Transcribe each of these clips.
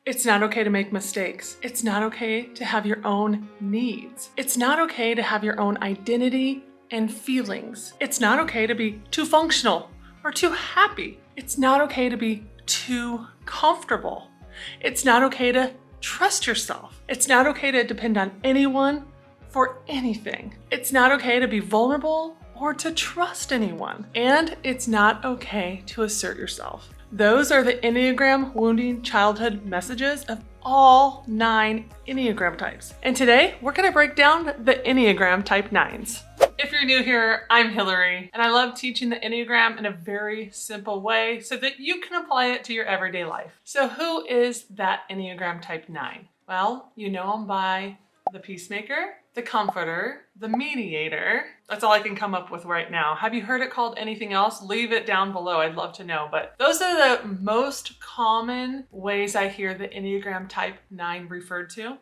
It's not okay to make mistakes. It's not okay to have your own needs. It's not okay to have your own identity and feelings. It's not okay to be too functional or too happy. It's not okay to be too comfortable. It's not okay to trust yourself. It's not okay to depend on anyone for anything. It's not okay to be vulnerable or to trust anyone. And it's not okay to assert yourself. Those are the Enneagram wounding childhood messages of all 9 Enneagram types. And today we're going to break down the Enneagram Type 9s. If you're new here, I'm Hillary, and I love teaching the Enneagram in a very simple way so that you can apply it to your everyday life. So who is that Enneagram Type 9? Well, you know them by the peacemaker, the comforter, the mediator. That's all I can come up with right now. Have you heard it called anything else? Leave it down below. I'd love to know. But those are the most common ways I hear the Enneagram Type 9 referred to.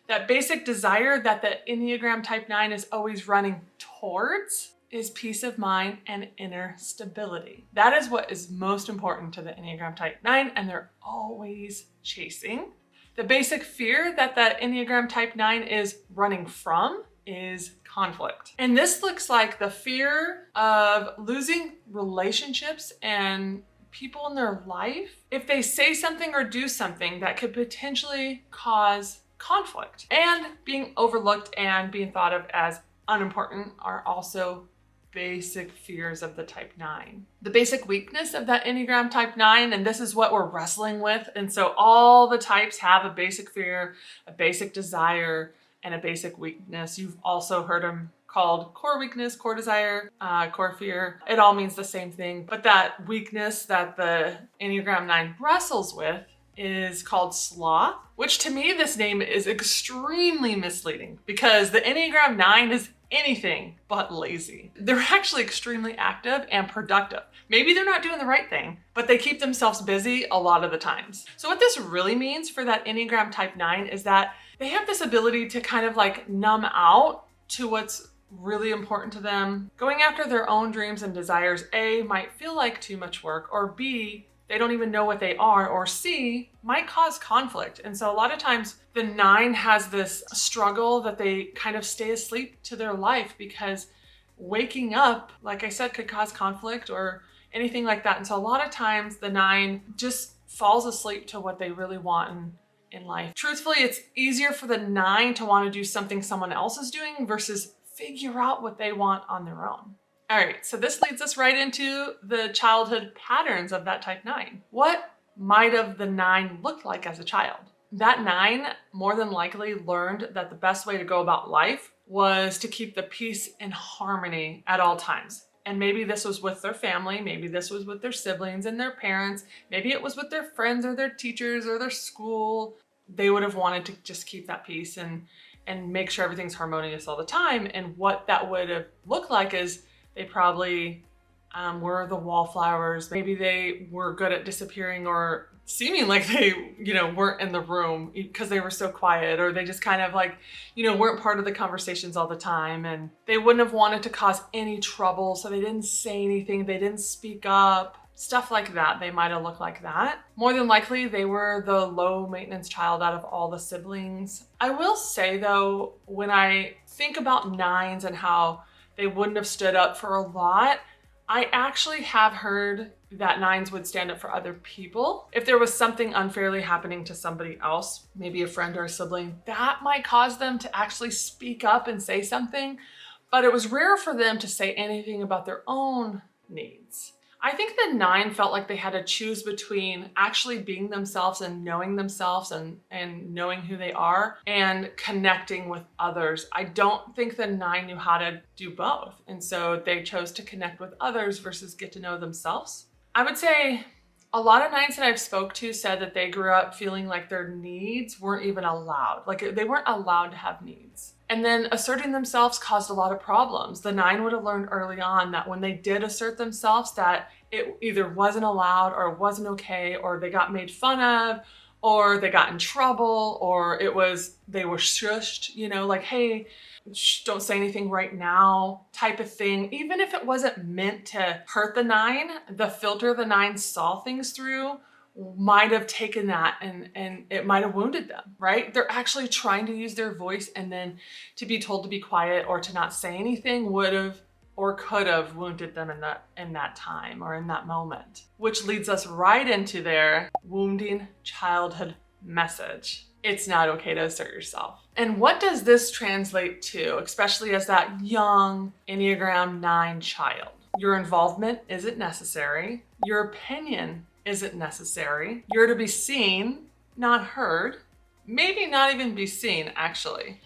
That basic desire that the Enneagram Type 9 is always running towards is peace of mind and inner stability. That is what is most important to the Enneagram Type 9, and they're always chasing. The basic fear that the Enneagram Type 9 is running from is conflict. And this looks like the fear of losing relationships and people in their life if they say something or do something that could potentially cause conflict. And being overlooked and being thought of as unimportant are also basic fears of the Type 9. The basic weakness of that Enneagram Type 9, and this is what we're wrestling with, and so all the types have a basic fear, a basic desire, and a basic weakness. You've also heard them called core weakness, core desire, core fear. It all means the same thing, but that weakness that the Enneagram 9 wrestles with is called sloth, which to me, this name is extremely misleading because the Enneagram 9 is anything but lazy. They're actually extremely active and productive. Maybe they're not doing the right thing, but they keep themselves busy a lot of the times. So what this really means for that Enneagram Type 9 is that they have this ability to kind of like numb out to what's really important to them. Going after their own dreams and desires, A, might feel like too much work, or B, they don't even know what they are, or C, might cause conflict. And so a lot of times the 9 has this struggle that they kind of stay asleep to their life because waking up, like I said, could cause conflict or anything like that. And so a lot of times the 9 just falls asleep to what they really want in life. Truthfully, it's easier for the 9 to want to do something someone else is doing versus figure out what they want on their own. All right, so this leads us right into the childhood patterns of that Type 9. What might have the 9 looked like as a child? That 9 more than likely learned that the best way to go about life was to keep the peace and harmony at all times. And maybe this was with their family, maybe this was with their siblings and their parents, maybe it was with their friends or their teachers or their school. They would have wanted to just keep that peace and make sure everything's harmonious all the time. And what that would have looked like is they probably were the wallflowers. Maybe they were good at disappearing or seeming like they, weren't in the room because they were so quiet, or they just kind of like, weren't part of the conversations all the time. And they wouldn't have wanted to cause any trouble, so they didn't say anything. They didn't speak up. Stuff like that. They might have looked like that. More than likely, they were the low maintenance child out of all the siblings. I will say though, when I think about 9s and how they wouldn't have stood up for a lot, I actually have heard that 9s would stand up for other people. If there was something unfairly happening to somebody else, maybe a friend or a sibling, that might cause them to actually speak up and say something, but it was rare for them to say anything about their own needs. I think the 9 felt like they had to choose between actually being themselves and knowing themselves and knowing who they are and connecting with others. I don't think the 9 knew how to do both. And so they chose to connect with others versus get to know themselves. I would say a lot of 9s that I've spoke to said that they grew up feeling like their needs weren't even allowed. Like they weren't allowed to have needs. And then asserting themselves caused a lot of problems. The 9 would have learned early on that when they did assert themselves, that it either wasn't allowed or wasn't okay, or they got made fun of, or they got in trouble, or they were shushed, like, hey, don't say anything right now type of thing. Even if it wasn't meant to hurt the 9, the filter the 9 saw things through might have taken that and it might have wounded them, right? They're actually trying to use their voice, and then to be told to be quiet or to not say anything would have or could have wounded them in that time or in that moment, which leads us right into their wounding childhood message. It's not okay to assert yourself. And what does this translate to, especially as that young Enneagram 9 child? Your involvement isn't necessary. Your opinion isn't necessary. You're to be seen, not heard. Maybe not even be seen, actually,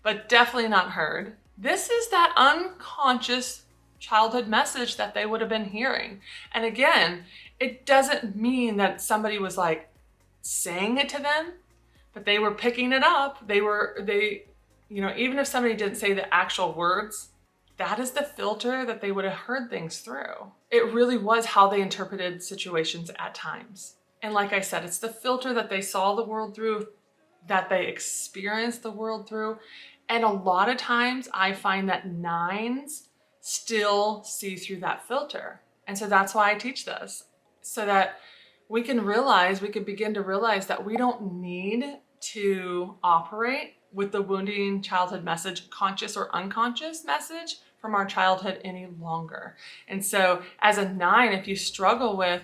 but definitely not heard. This is that unconscious childhood message that they would have been hearing. And again, it doesn't mean that somebody was like saying it to them, but they were picking it up. Even if somebody didn't say the actual words, that is the filter that they would have heard things through. It really was how they interpreted situations at times. And like I said, it's the filter that they saw the world through, that they experienced the world through. And a lot of times I find that 9s still see through that filter. And so that's why I teach this, so that we can begin to realize that we don't need to operate with the wounding childhood message, conscious or unconscious message, from our childhood any longer. And so as a 9, if you struggle with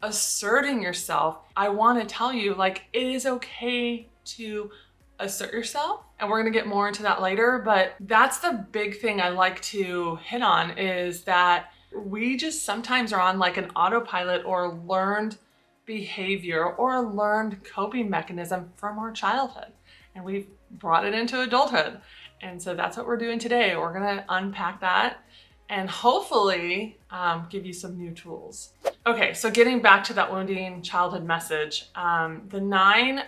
asserting yourself, I want to tell you, like, it is okay to assert yourself. And we're going to get more into that later, but that's the big thing I like to hit on, is that we just sometimes are on like an autopilot or learned behavior or a learned coping mechanism from our childhood, and we've brought it into adulthood. And so that's what we're doing today. We're going to unpack that and hopefully give you some new tools. Okay, so getting back to that wounding childhood message, the 9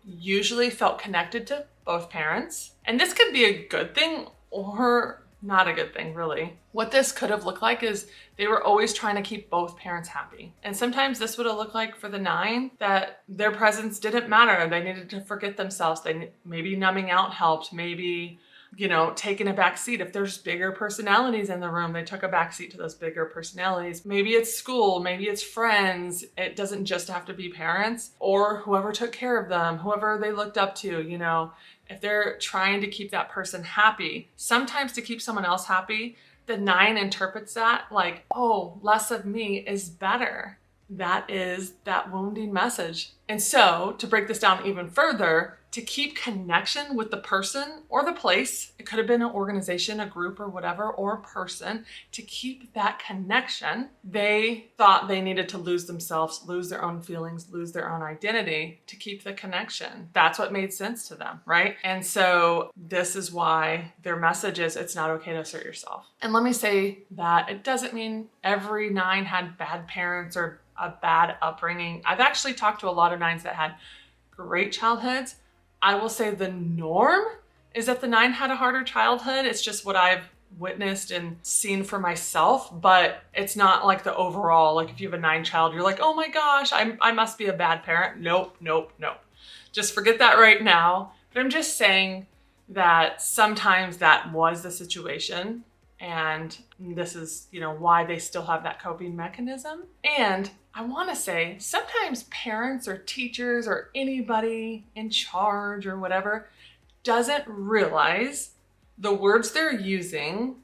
usually felt connected to both parents. And this could be a good thing or not a good thing, really. What this could have looked like is they were always trying to keep both parents happy. And sometimes this would have looked like for the 9 that their presence didn't matter. They needed to forget themselves. Maybe numbing out helped. Maybe, taking a back seat. If there's bigger personalities in the room, they took a back seat to those bigger personalities. Maybe it's school, maybe it's friends. It doesn't just have to be parents or whoever took care of them, whoever they looked up to, If they're trying to keep that person happy, sometimes to keep someone else happy, the 9 interprets that like, oh, less of me is better. That is that wounding message. And so to break this down even further, to keep connection with the person or the place, it could have been an organization, a group or whatever, or a person, to keep that connection, they thought they needed to lose themselves, lose their own feelings, lose their own identity to keep the connection. That's what made sense to them, right? And so this is why their message is, it's not okay to assert yourself. And let me say that it doesn't mean every 9 had bad parents or a bad upbringing. I've actually talked to a lot of 9s that had great childhoods. I will say the norm is that the 9 had a harder childhood. It's just what I've witnessed and seen for myself, but it's not like the overall, like if you have a 9 child, you're like, oh my gosh, I must be a bad parent. Nope. Just forget that right now. But I'm just saying that sometimes that was the situation. And this is, why they still have that coping mechanism. And I want to say sometimes parents or teachers or anybody in charge or whatever doesn't realize the words they're using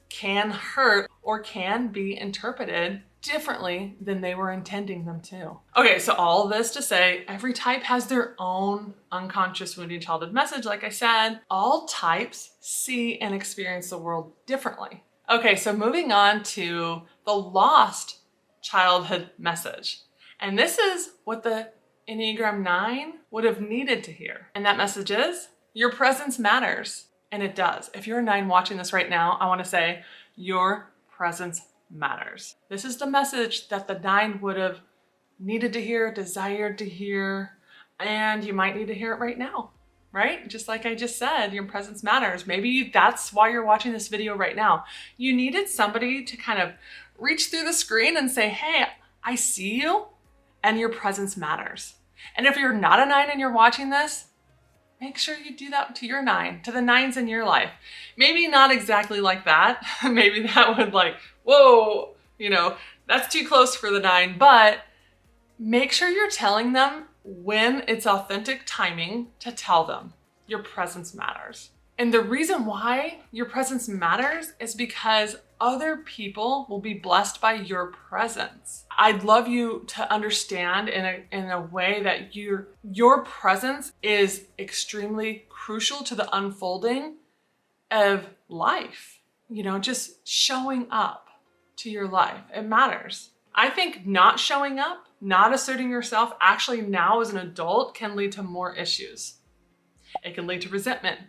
can hurt or can be interpreted differently than they were intending them to. Okay, so all of this to say, every type has their own unconscious wounding childhood message. Like I said, all types see and experience the world differently. Okay, so moving on to the lost childhood message. And this is what the Enneagram 9 would have needed to hear. And that message is, your presence matters. And it does. If you're a 9 watching this right now, I want to say, your presence matters. This is the message that the 9 would have needed to hear, desired to hear, and you might need to hear it right now, right? Just like I just said, your presence matters. Maybe that's why you're watching this video right now. You needed somebody to kind of reach through the screen and say, hey, I see you and your presence matters. And if you're not a 9 and you're watching this, make sure you do that to your 9, to the 9s in your life. Maybe not exactly like that. Maybe that would like, whoa, that's too close for the 9, but Make sure you're telling them when it's authentic timing to tell them your presence matters. And the reason why your presence matters is because other people will be blessed by your presence. I'd love you to understand in a way that your presence is extremely crucial to the unfolding of life. You know, just showing up to your life. It matters. I think not showing up, not asserting yourself, actually now as an adult can lead to more issues. It can lead to resentment.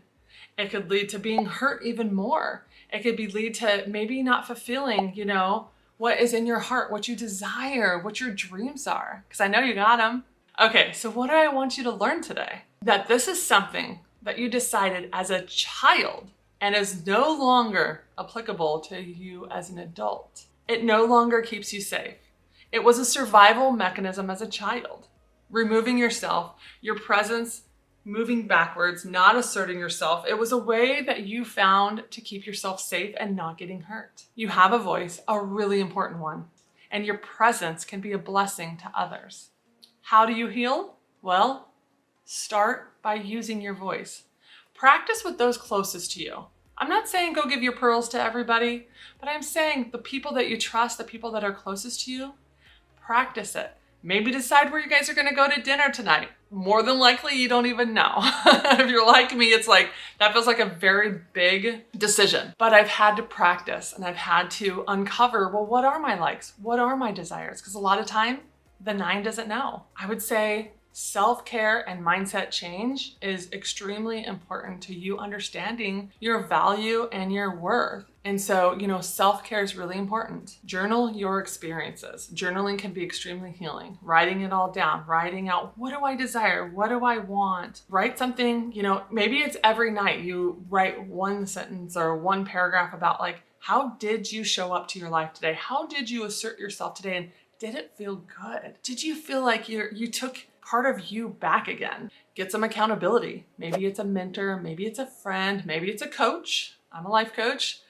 It could lead to being hurt even more. It could lead to maybe not fulfilling, you know, what is in your heart, what you desire, what your dreams are, because I know you got them. Okay, so what do I want you to learn today? That this is something that you decided as a child and is no longer applicable to you as an adult. It no longer keeps you safe. It was a survival mechanism as a child. Removing yourself, your presence, moving backwards, not asserting yourself. It was a way that you found to keep yourself safe and not getting hurt. You have a voice, a really important one, and your presence can be a blessing to others. How do you heal? Well, start by using your voice. Practice with those closest to you. I'm not saying go give your pearls to everybody, but I'm saying the people that you trust, the people that are closest to you, practice it. Maybe decide where you guys are going to go to dinner tonight. More than likely, you don't even know. If you're like me, it's like, that feels like a very big decision. But I've had to practice and I've had to uncover, well, what are my likes? What are my desires? Because a lot of time, the 9 doesn't know. I would say self-care and mindset change is extremely important to you understanding your value and your worth. And so, you know, self-care is really important. Journal your experiences. Journaling can be extremely healing. Writing it all down, writing out, what do I desire? What do I want? Write something, you know, maybe it's every night you write one sentence or one paragraph about like, how did you show up to your life today? How did you assert yourself today? And did it feel good? Did you feel like you took part of you back again? Get some accountability. Maybe it's a mentor, maybe it's a friend, maybe it's a coach. I'm a life coach.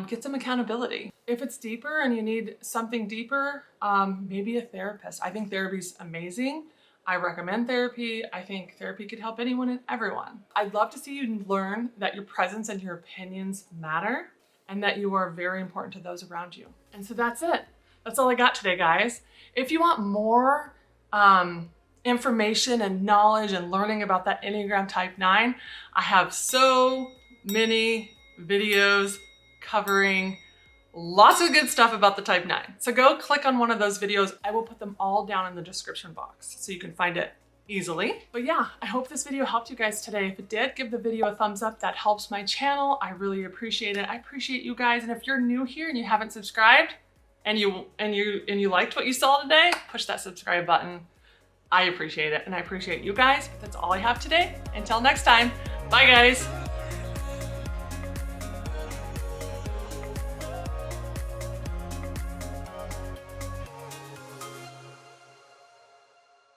Get some accountability. If it's deeper and you need something deeper, maybe a therapist. I think therapy's amazing. I recommend therapy. I think therapy could help anyone and everyone. I'd love to see you learn that your presence and your opinions matter and that you are very important to those around you. And so that's it. That's all I got today, guys. If you want more information and knowledge and learning about that Enneagram Type 9, I have so many videos covering lots of good stuff about the Type 9. So go click on one of those videos. I will put them all down in the description box so you can find it easily. But yeah, I hope this video helped you guys today. If it did, give the video a thumbs up. That helps my channel. I really appreciate it. I appreciate you guys. And if you're new here and you haven't subscribed and you liked what you saw today, push that subscribe button. I appreciate it and I appreciate you guys. That's all I have today. Until next time, bye guys.